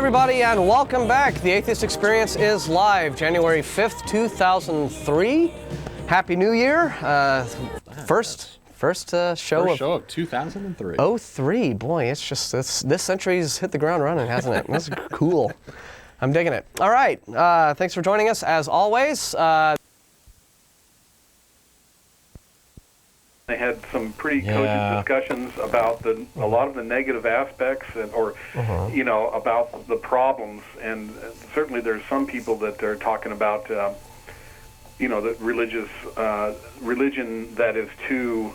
everybody, and welcome back. The Atheist Experience is live, January 5th, 2003. Happy New Year. First show of 2003. Oh, 03. Boy, it's just, this century's hit the ground running, hasn't it? That's cool. I'm digging it. All right. Thanks for joining us, as always. They had some pretty cogent discussions about a lot of the negative aspects, about the problems. And certainly, there's some people that are talking about, that religion that is too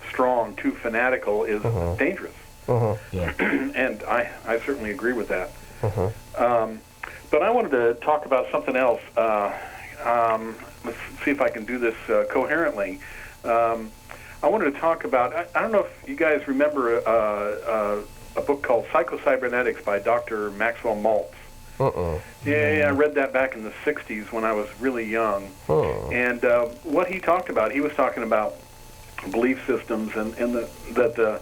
strong, too fanatical, is dangerous. And I certainly agree with that. But I wanted to talk about something else. Let's see if I can do this coherently. I wanted to talk about, I don't know if you guys remember a book called Psycho-Cybernetics by Dr. Maxwell Maltz. Yeah, I read that back in the 60s when I was really young. And what he talked about, he was talking about belief systems and that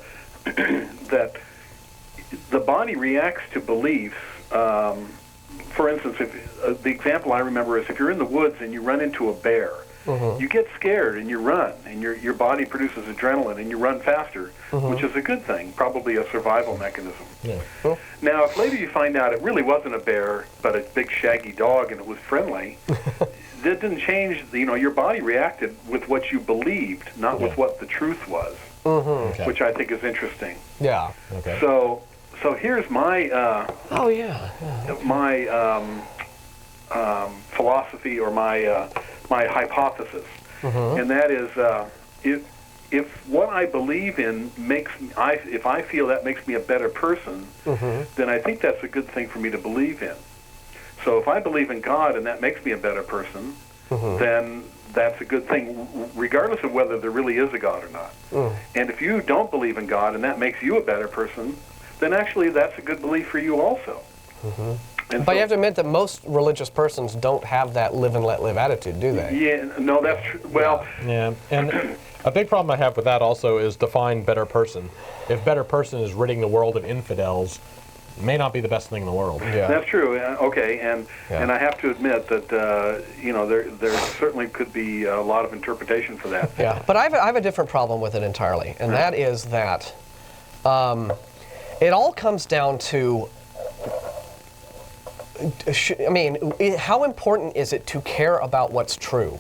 the body reacts to beliefs. For instance, the example I remember is if you're in the woods and you run into a bear, you get scared and you run, and your body produces adrenaline and you run faster, which is a good thing, probably a survival mechanism. Now, if later you find out it really wasn't a bear, but a big shaggy dog and it was friendly, that didn't change, your body reacted with what you believed, not with what the truth was, which I think is interesting. So here's my philosophy or my hypothesis, and that is if what I believe in if I feel that makes me a better person, then I think that's a good thing for me to believe in. So if I believe in God and that makes me a better person, then that's a good thing, regardless of whether there really is a God or not. And if you don't believe in God and that makes you a better person, then actually that's a good belief for you also. But you have to admit that most religious persons don't have that live and let live attitude, do they? Yeah, no, that's true. Well, and a big problem I have with that also is define better person. If better person is ridding the world of infidels, it may not be the best thing in the world. That's true. Okay, and I have to admit that there certainly could be a lot of interpretation for that. But I have a different problem with it entirely, and that is that it all comes down to, how important is it to care about what's true?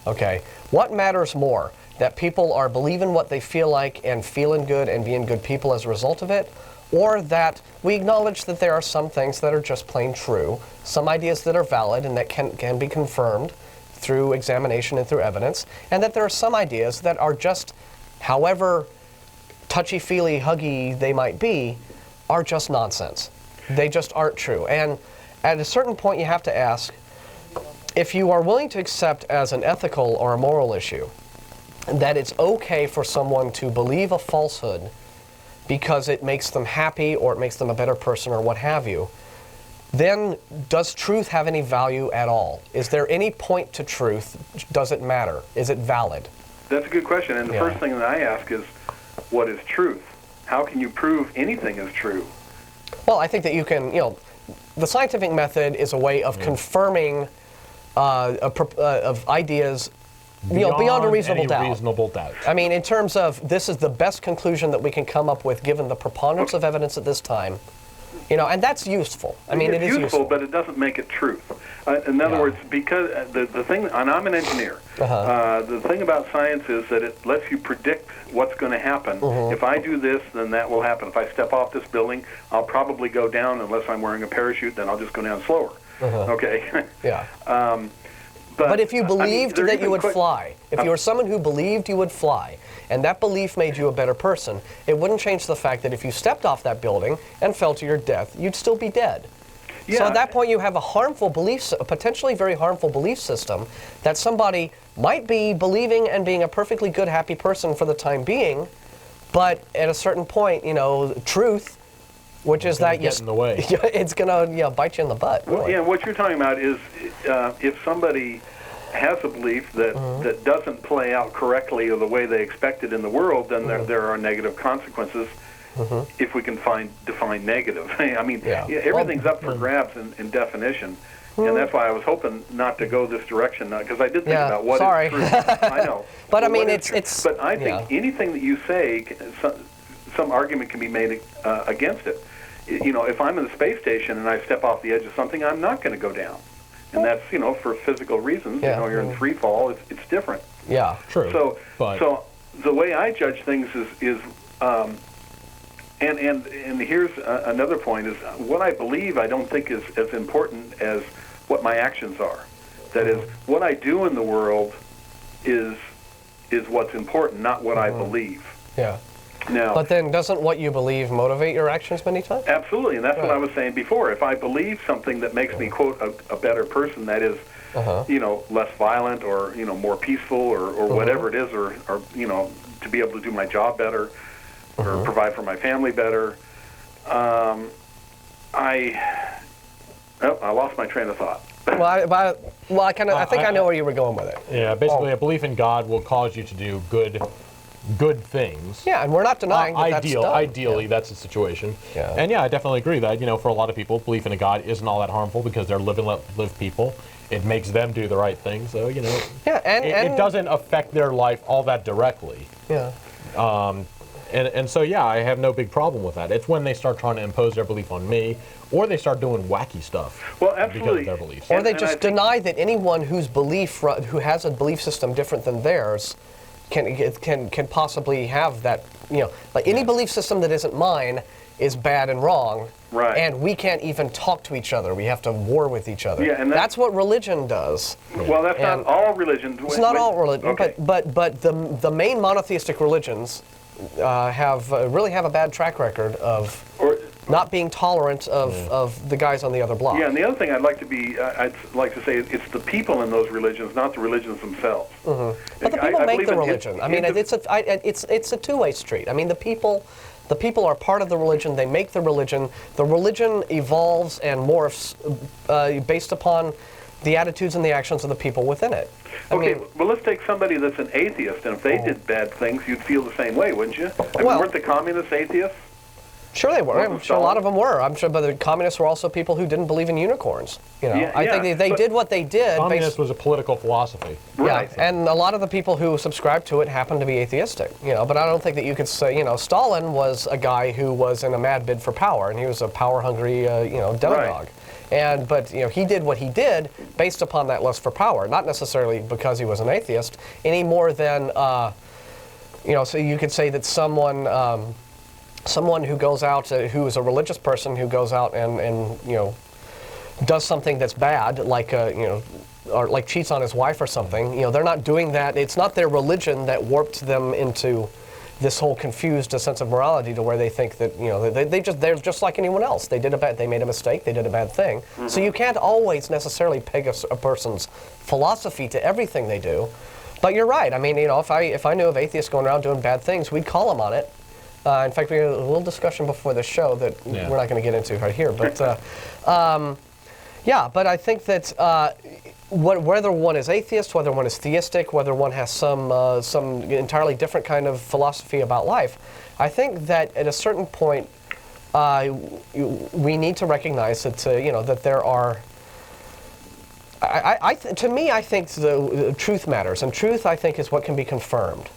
Okay, what matters more? That people are believing what they feel like and feeling good and being good people as a result of it? Or that we acknowledge that there are some things that are just plain true, some ideas that are valid and that can be confirmed through examination and through evidence, and that there are some ideas that are just, however touchy-feely, huggy they might be, are just nonsense. They just aren't true. And at a certain point you have to ask, if you are willing to accept as an ethical or a moral issue that it's okay for someone to believe a falsehood because it makes them happy or it makes them a better person or what have you, then does truth have any value at all? Is there any point to truth? Does it matter? Is it valid? That's a good question. And the first thing that I ask is, what is truth? How can you prove anything is true? Well, I think that you can, the scientific method is a way of confirming of ideas beyond a reasonable doubt. I mean, in terms of this is the best conclusion that we can come up with given the preponderance of evidence at this time, and that's useful. I mean, it's useful, but it doesn't make it truth. In other words, because the thing, and I'm an engineer, the thing about science is that it lets you predict what's going to happen. If I do this, then that will happen. If I step off this building, I'll probably go down unless I'm wearing a parachute, then I'll just go down slower. Okay? But if you believed that you would fly, if you were someone who believed you would fly, and that belief made you a better person, it wouldn't change the fact that if you stepped off that building and fell to your death, you'd still be dead. So at that point, you have a potentially very harmful belief system that somebody might be believing and being a perfectly good, happy person for the time being, but at a certain point, truth, which is that in the way. It's gonna bite you in the butt. Really. Well, what you're talking about is if somebody has a belief that doesn't play out correctly or the way they expected in the world, then there are negative consequences. if we can define negative. I mean, Yeah. everything's up for grabs in definition. And that's why I was hoping not to go this direction, because I did think about what is true. I know. But I mean, it's But I think anything that you say, some argument can be made against it. You know, if I'm in the space station and I step off the edge of something, I'm not going to go down. And that's, you know, for physical reasons. You know, you're in free fall. It's different. Yeah, true. So the way I judge things is and here's another point, is what I believe I don't think is as important as what my actions are. That is, what I do in the world is what's important, not what I believe. Yeah. Now, but then doesn't what you believe motivate your actions many times? Absolutely, and that's what I was saying before. If I believe something that makes me, quote, a better person, that is, you know, less violent or, you know, more peaceful or whatever it is, or, you know, to be able to do my job better or provide for my family better, I lost my train of thought. I think I know where you were going with it. Yeah, basically, a belief in God will cause you to do good things. Yeah, and we're not denying that that's done. Ideally, that's the situation. Yeah. And yeah, I definitely agree that, you know, for a lot of people, belief in a God isn't all that harmful because they're live and let live people. It makes them do the right thing, so, you know, it doesn't affect their life all that directly. Yeah. And so, yeah, I have no big problem with that. It's when they start trying to impose their belief on me, or they start doing wacky stuff because of their beliefs. Or they just deny that anyone who has a belief system different than theirs can possibly have that, you know, like any belief system that isn't mine is bad and wrong. Right. And we can't even talk to each other. We have to war with each other. Yeah, and that's what religion does. Well, that's not all religions. It's not all religion, okay. but the main monotheistic religions really have a bad track record of not being tolerant of the guys on the other block. Yeah, and the other thing I'd like to say it's the people in those religions, not the religions themselves. But the people make the religion. I mean, it's a two-way street. I mean, the people are part of the religion. They make the religion. The religion evolves and morphs based upon the attitudes and the actions of the people within it. I mean, well, let's take somebody that's an atheist, and if they did bad things, you'd feel the same way, wouldn't you? I mean, weren't the communists atheists? Sure they were. I'm sure a lot of them were. I'm sure, but the communists were also people who didn't believe in unicorns. You know, I think they did what they did. Communist was a political philosophy. Right. Yeah, and a lot of the people who subscribed to it happened to be atheistic. You know, but I don't think that you could say, you know, Stalin was a guy who was in a mad bid for power, and he was a power-hungry, you know, demagogue. Right. But you know, he did what he did based upon that lust for power, not necessarily because he was an atheist, any more than, you know, so you could say that someone who goes out, who is a religious person, who goes out and you know, does something that's bad, like you know, or like cheats on his wife or something. You know, they're not doing that. It's not their religion that warped them into this whole confused sense of morality to where they think that, you know, they're just like anyone else. They made a mistake. They did a bad thing. So you can't always necessarily peg a person's philosophy to everything they do. But you're right. I mean, you know, if I knew of atheists going around doing bad things, we'd call them on it. In fact, we had a little discussion before the show that we're not going to get into right here. But yeah, but I think that whether one is atheist, whether one is theistic, whether one has some entirely different kind of philosophy about life, I think that at a certain point we need to recognize that you know, that there are. To me, I think the truth matters, and truth, I think, is what can be confirmed.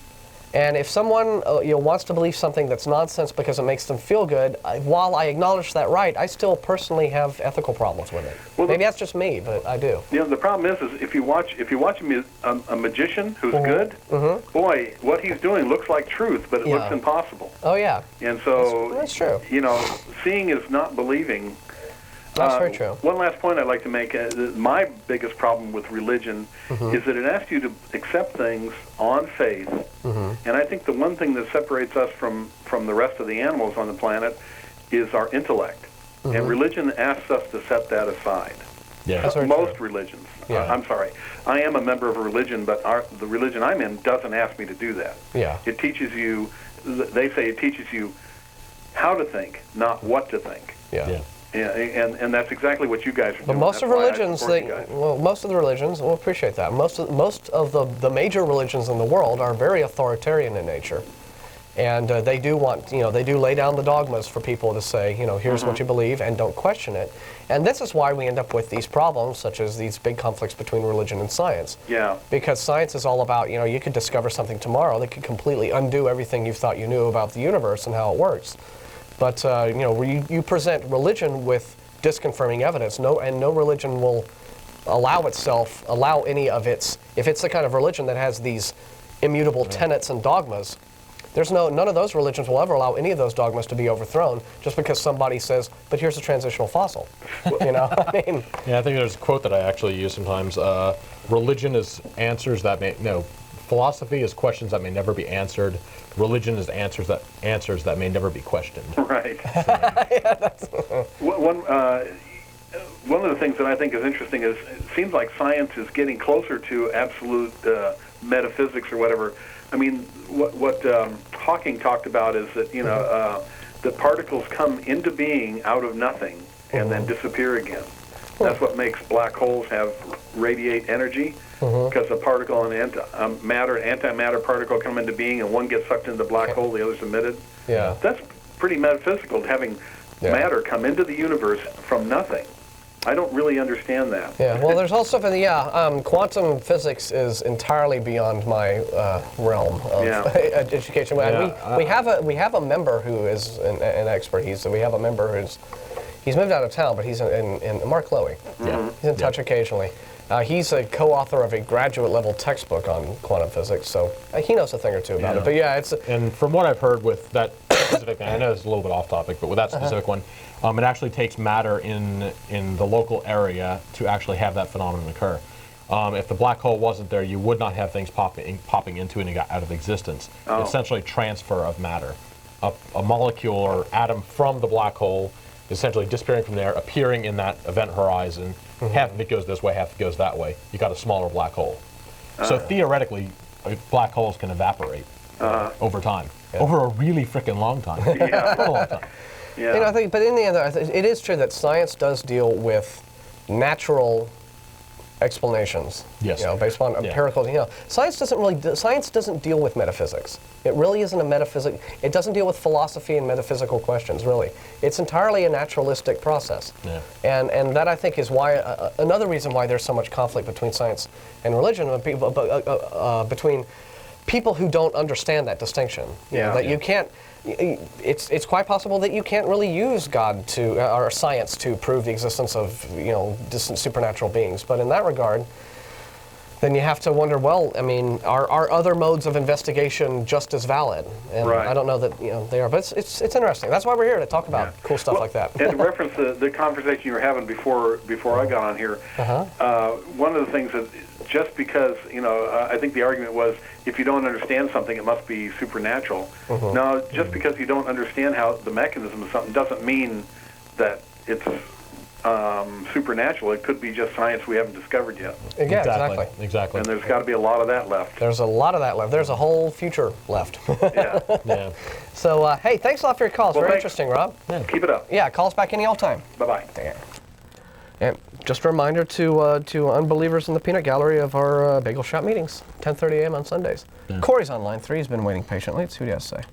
And if someone you know, wants to believe something that's nonsense because it makes them feel good, while I acknowledge that right, I still personally have ethical problems with it. Well, maybe that's just me, but I do. You know, the problem is if you watch a magician who's good, boy, what he's doing looks like truth, but it looks impossible. Oh yeah. And so that's true. You know, seeing is not believing. That's very true. One last point I'd like to make. My biggest problem with religion is that it asks you to accept things on faith. And I think the one thing that separates us from the rest of the animals on the planet is our intellect. And religion asks us to set that aside. Yeah. Most religions. Yeah. I'm sorry. I am a member of a religion, but the religion I'm in doesn't ask me to do that. Yeah. It teaches you, they say it teaches you how to think, not what to think. Yeah. Yeah, and that's exactly what you guys are doing. But most of religions, most of the religions, we'll appreciate that. Most of the major religions in the world are very authoritarian in nature, And they do want, they do lay down the dogmas for people to say, here's what you believe and don't question it. And this is why we end up with these problems, such as these big conflicts between religion and science. Yeah. Because science is all about, you could discover something tomorrow that could completely undo everything you thought you knew about the universe and how it works. But, you present religion with disconfirming evidence, and no religion will allow any of its, if it's the kind of religion that has these immutable tenets and dogmas, none of those religions will ever allow any of those dogmas to be overthrown just because somebody says, but here's a transitional fossil. I mean. Yeah, I think there's a quote that I actually use sometimes. Religion is answers that philosophy is questions that may never be answered. Religion is answers that may never be questioned. Right. One of the things that I think is interesting is it seems like science is getting closer to absolute metaphysics or whatever. I mean, what Hawking talked about is that that particles come into being out of nothing and then disappear again. That's what makes black holes radiate energy, because a particle and antimatter particle come into being, and one gets sucked into the black hole, the other's emitted. Yeah, that's pretty metaphysical, having matter come into the universe from nothing. I don't really understand that. Yeah, well, there's also, quantum physics is entirely beyond my realm of education. We have a member who is an expert. We have a member he's moved out of town, but he's in Mark Lowy. Yeah. He's in touch occasionally. He's a co-author of a graduate-level textbook on quantum physics, so he knows a thing or two about it. But and from what I've heard with that specific thing, I know it's a little bit off topic, but with that specific one, it actually takes matter in the local area to actually have that phenomenon occur. If the black hole wasn't there, you would not have things popping into and out of existence. Essentially, transfer of matter. A molecule or atom from the black hole essentially disappearing from there, appearing in that event horizon. Half of it goes this way, half of it goes that way. You got a smaller black hole. So theoretically, black holes can evaporate over time, over a really freaking long time. A long time. Yeah. But in the end, it is true that science does deal with natural explanations. Yes. Based on empirical. Science doesn't deal with metaphysics. It really isn't a metaphysic. It doesn't deal with philosophy and metaphysical questions. Really, it's entirely a naturalistic process. Yeah. And that, I think, is why another reason why there's so much conflict between science and religion, between people who don't understand that distinction. You can't. It's quite possible that you can't really use God or science to prove the existence of distant supernatural beings. But in that regard, then you have to wonder, well, I mean, are other modes of investigation just as valid? And I don't know that they are, but it's interesting. That's why we're here, to talk about cool stuff like that. And to reference the conversation you were having before I got on here, one of the things that just because I think the argument was, if you don't understand something, it must be supernatural. Now, just because you don't understand how the mechanism of something doesn't mean that it's supernatural. It could be just science we haven't discovered yet. Exactly. And there's got to be a lot of that left. There's a lot of that left. There's a whole future left. Yeah. So, hey, thanks a lot for your call. It's very interesting, Rob. Yeah. Keep it up. Yeah, call us back any old time. Bye-bye. And just a reminder to unbelievers in the peanut gallery of our bagel shop meetings, 10:30 a.m. on Sundays. Yeah. Corey's on line 3. He's been waiting patiently. Let's see what he has to say.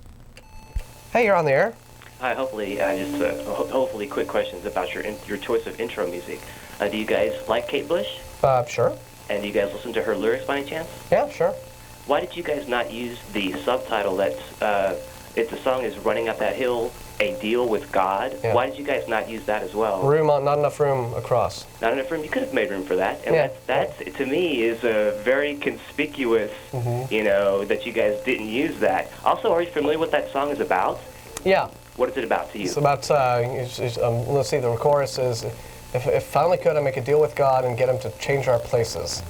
Hey, you're on the air. Hi, hopefully quick questions about your choice of intro music. Do you guys like Kate Bush? Sure. And do you guys listen to her lyrics by any chance? Yeah, sure. Why did you guys not use the subtitle that's, if the song is Running Up That Hill, A Deal with God? Yeah. Why did you guys not use that as well? Not enough room across. Not enough room? You could have made room for that. And that's to me, is a very conspicuous, that you guys didn't use that. Also, are you familiar with what that song is about? Yeah. What is it about to you? It's about, let's see, the chorus is, if I only could, I'd make a deal with God and get him to change our places.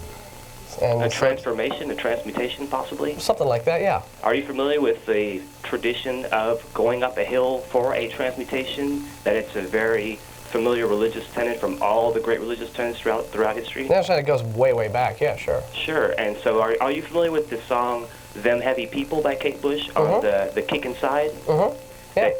And a transformation, a transmutation, possibly? Something like that, yeah. Are you familiar with the tradition of going up a hill for a transmutation? That it's a very familiar religious tenet from all the great religious tenets throughout history? Yeah, it goes way, way back, yeah, sure. Sure, and so are you familiar with the song Them Heavy People by Kate Bush on the Kick Inside? Yeah.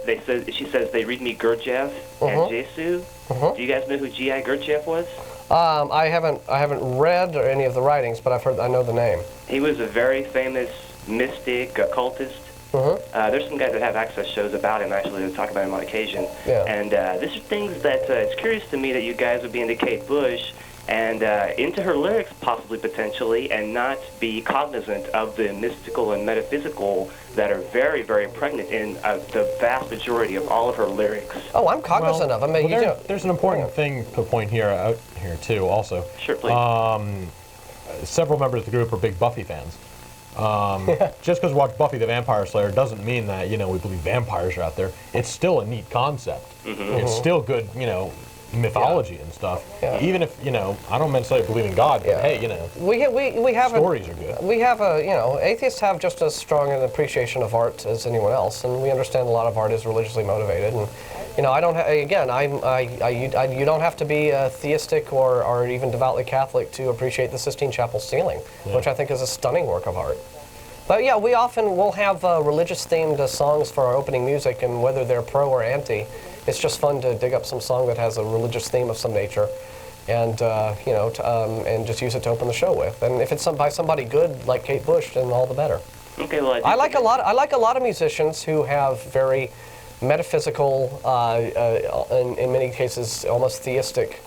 She says they read me Gurdjieff and Jesu. Do you guys know who G.I. Gurdjieff was? I haven't read any of the writings, but I know the name. He was a very famous mystic, occultist, There's some guys that have access shows about him, actually, that talk about him on occasion. Yeah. And these are things that it's curious to me that you guys would be into Kate Bush and into her lyrics, possibly, potentially, and not be cognizant of the mystical and metaphysical that are very, very pregnant in the vast majority of all of her lyrics. Oh, I'm cognizant of them. There's an important thing to point out here, too, also. Sure, please. Several members of the group are big Buffy fans. Just because we watch Buffy the Vampire Slayer doesn't mean that, we believe vampires are out there. It's still a neat concept. It's still good, mythology and stuff. Yeah. Even if, I don't necessarily believe in God, but hey, we have stories are good. We have atheists have just as strong an appreciation of art as anyone else, and we understand a lot of art is religiously motivated. And I don't. You don't have to be theistic or even devoutly Catholic to appreciate the Sistine Chapel ceiling, which I think is a stunning work of art. But yeah, we often will have religious-themed songs for our opening music, and whether they're pro or anti, it's just fun to dig up some song that has a religious theme of some nature, and and just use it to open the show with. And if it's by somebody good like Kate Bush, then all the better. Okay, well, I like a lot of musicians who have very metaphysical, in many cases, almost theistic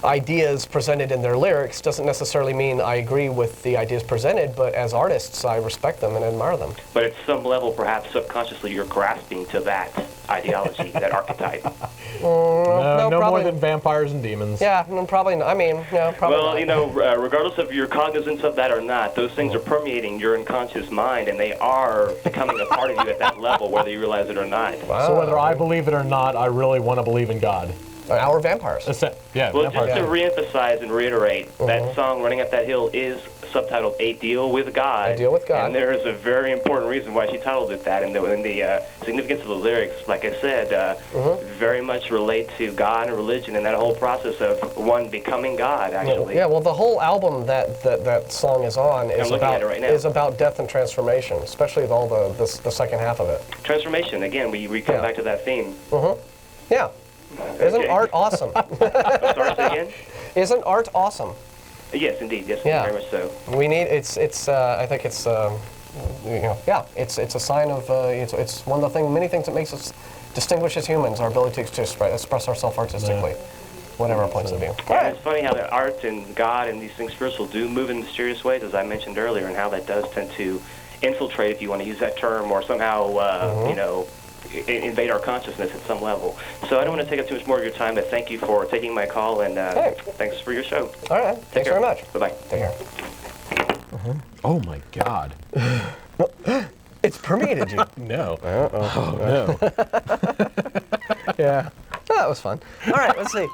ideas presented in their lyrics. Doesn't necessarily mean I agree with the ideas presented, but as artists, I respect them and admire them. But at some level, perhaps subconsciously, you're grasping to that ideology, that archetype. No probably more than vampires and demons. Yeah, probably not. I mean, no, probably not. Well, regardless of your cognizance of that or not, those things are permeating your unconscious mind, and they are becoming a part of you at that level, whether you realize it or not. Wow. So whether I believe it or not, I really want to believe in God. Our vampires. Yeah, Well, vampires. just to reemphasize and reiterate, that song, Running Up That Hill, is subtitled A Deal with God. A Deal with God. And there is a very important reason why she titled it that, and the significance of the lyrics, like I said, very much relate to God and religion and that whole process of one becoming God, actually. Yeah, well, the whole album that song is on is looking at it right now. about death and transformation, especially with all the second half of it. Transformation, again, we come back to that theme. Yeah. Isn't Okay. art awesome? Sorry, say again? Isn't art awesome? Yes, indeed. Yes, Yeah. very much so. We need I think it's it's a sign of it's one of the many things that makes us distinguish as humans, our ability to express ourselves artistically, whatever our points of view. And it's funny how the art and God and these things spiritual do move in mysterious ways, as I mentioned earlier, and how that does tend to infiltrate, if you want to use that term, or somehow invade our consciousness at some level. So I don't want to take up too much more of your time, but thank you for taking my call, and thanks for your show. All right, thanks very much. Bye-bye. Take care. Oh my God. It's permeated you. No. Yeah. Oh, that was fun. All right, let's see.